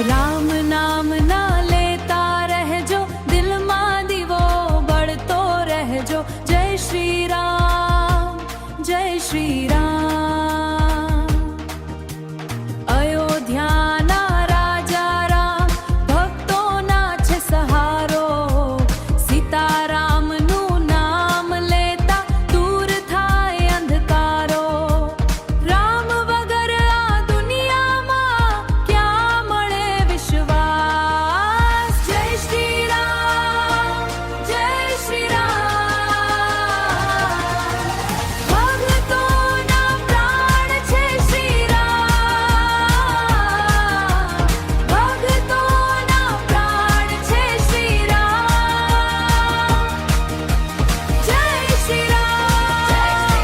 રામ નામ ના લેતા રહેજો, દિલમાં દીવો બળતો રહેજો. જય શ્રી રામ, જય શ્રી રામ. અયોધ્યાના રાજા રામ, ભક્તોના છે સહારો. સીતારામનું નામ લેતા દૂર થાય અંધકારો. રામ વગર આ દુનિયામાં ક્યાં મળે વિશ્વાસ. જય શ્રી રામ, જય શ્રી રામ. ભક્તોના પ્રાણ છે શ્રી રામ. ભક્તોના પ્રાણ છે શ્રી રામ. જય શ્રી રામ,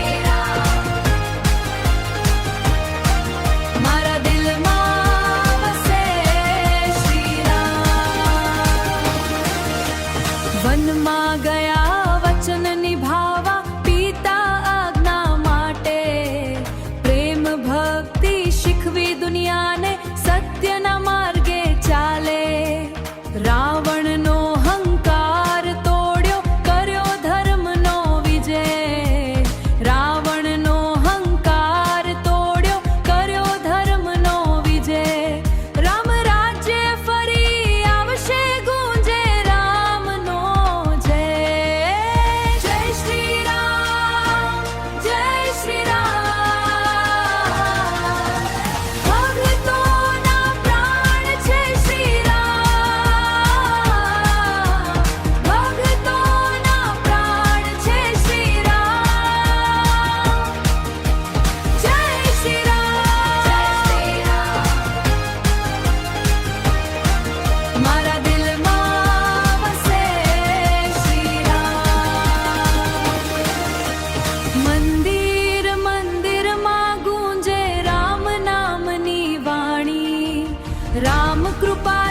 મારા દિલમાં વસે શ્રી રામ. વનમાં ગયા વચન નિભાવા, પિતા આજ્ઞા માટે. પ્રેમ ભક્તિ શીખવી દુનિયાને, સત્યના માર્ગે ચાલે. રાવણનો હંકાર તોડ્યો, કર્યો ધર્મનો વિજય. રાવણનો હંકાર તોડ્યો, કર્યો ધર્મનો વિજય. રામ રાજ્ય ફરી આવશે, ગુંજે રામનો જય. જય શ્રી રામ, જય શ્રી રામ. ભક્તોના પ્રાણ છે શ્રી રામ. ભક્તોના પ્રાણ છે શ્રી રામ. જય શ્રી રામ, મારા દિલમાં વસે શ્રી રામ. મંદિર મંદિરમાં ગુંજે રામ નામની વાણી. રામ કૃપા